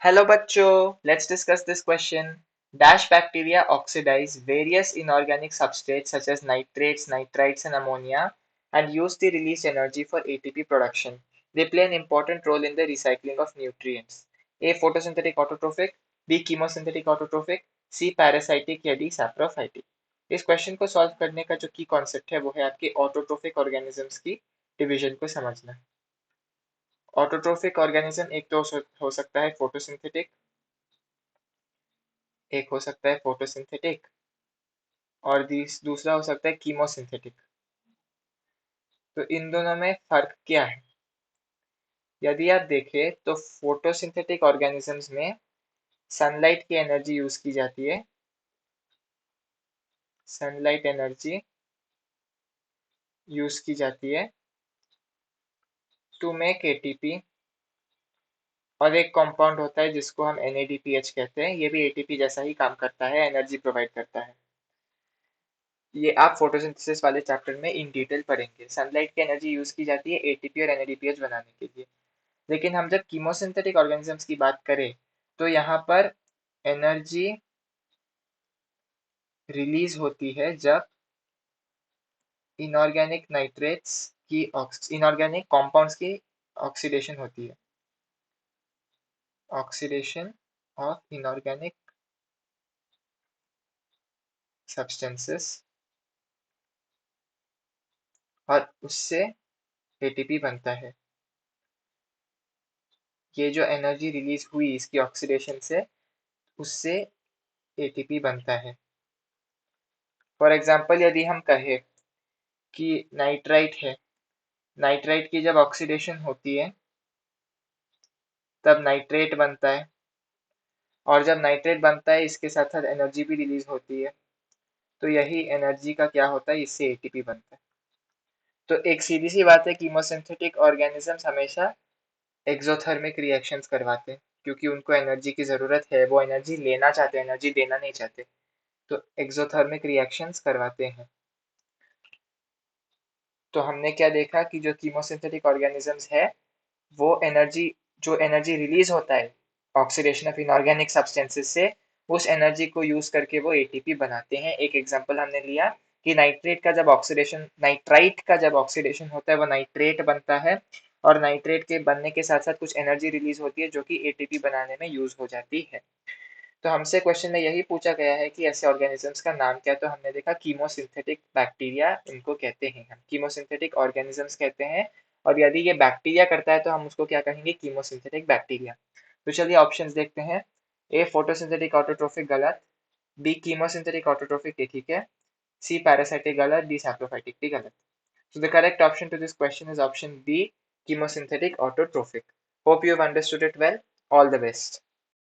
Hello bachcho, let's discuss this question. Dash bacteria oxidize various inorganic substrates such as nitrates, nitrites and ammonia and use the released energy for ATP production. They play an important role in the recycling of nutrients. A. Photosynthetic autotrophic, B. Chemosynthetic autotrophic, C. Parasitic या D. saprophytic. इस question को solve करने का जो की concept है वो है आपके ऑटोट्रोफिक ऑर्गेनिजम्स की डिवीजन को समझना। ऑटोट्रोफिक ऑर्गेनिज्म एक तो हो सकता है फोटोसिंथेटिक, एक हो सकता है फोटोसिंथेटिक और दूसरा हो सकता है कीमोसिंथेटिक। तो इन दोनों में फर्क क्या है? यदि आप देखें तो फोटोसिंथेटिक ऑर्गेनिजम्स में सनलाइट की एनर्जी यूज की जाती है, सनलाइट एनर्जी यूज की जाती है टू मेक एटीपी। और एक कंपाउंड होता है जिसको हम NADPH कहते हैं, ये भी एटीपी जैसा ही काम करता है, एनर्जी प्रोवाइड करता है। ये आप फोटोसिंथेसिस वाले चैप्टर में इन डिटेल पढ़ेंगे। सनलाइट की एनर्जी यूज की जाती है एटीपी और NADPH बनाने के लिए। लेकिन हम जब कीमोसिंथेटिक ऑर्गेनिजम्स की बात करें तो यहाँ पर एनर्जी रिलीज होती है जब इनऑर्गेनिक नाइट्रेट्स की इनऑर्गेनिक कंपाउंड्स की ऑक्सीडेशन होती है, ऑक्सीडेशन ऑफ इनऑर्गेनिक सब्सटेंसेस, और उससे एटीपी बनता है। ये जो एनर्जी रिलीज हुई इसकी ऑक्सीडेशन से, उससे एटीपी बनता है। फॉर एग्जाम्पल यदि हम कहें कि नाइट्राइट है, नाइट्राइट की जब ऑक्सीडेशन होती है तब नाइट्रेट बनता है, और जब नाइट्रेट बनता है इसके साथ साथ एनर्जी भी रिलीज होती है। तो यही एनर्जी का क्या होता है, इससे एटीपी बनता है। तो एक सीधी सी बात है, कीमोसिंथेटिक ऑर्गेनिजम्स हमेशा एक्सोथर्मिक रिएक्शंस करवाते हैं क्योंकि उनको एनर्जी की जरूरत है, वो एनर्जी लेना चाहते हैं, एनर्जी देना नहीं चाहते। तो एक्सोथर्मिक रिएक्शंस करवाते हैं। तो हमने क्या देखा कि जो कीमोसिंथेटिक ऑर्गेनिजम्स है वो एनर्जी, जो एनर्जी रिलीज होता है ऑक्सीडेशन ऑफ इनऑर्गेनिक सब्सटेंसेस से, उस एनर्जी को यूज करके वो एटीपी बनाते हैं। एक एग्जांपल हमने लिया कि नाइट्रेट का जब ऑक्सीडेशन, नाइट्राइट का जब ऑक्सीडेशन होता है वो नाइट्रेट बनता है, और नाइट्रेट के बनने के साथ साथ कुछ एनर्जी रिलीज होती है जो कि एटीपी बनाने में यूज हो जाती है। तो हमसे क्वेश्चन में यही पूछा गया है कि ऐसे ऑर्गेनिजम्स का नाम क्या है, तो हमने देखा कीमोसिंथेटिक बैक्टीरिया इनको कहते हैं, हम कीमोसिंथेटिक ऑर्गेनिजम्स कहते हैं। और यदि ये बैक्टीरिया करता है तो हम उसको क्या कहेंगे, कीमोसिंथेटिक बैक्टीरिया। तो चलिए ऑप्शंस देखते हैं। ए फोटोसिंथेटिक ऑटोट्रोफिक गलत, बी कीमोसिंथेटिक ऑटोट्रोफिक ये ठीक है, सी पैरासाइटिक गलत, डी सैप्रोफाइटिक भी गलत। So the correct option to this question is option B, chemosynthetic autotrophic. Hope you have understood it well. All the best.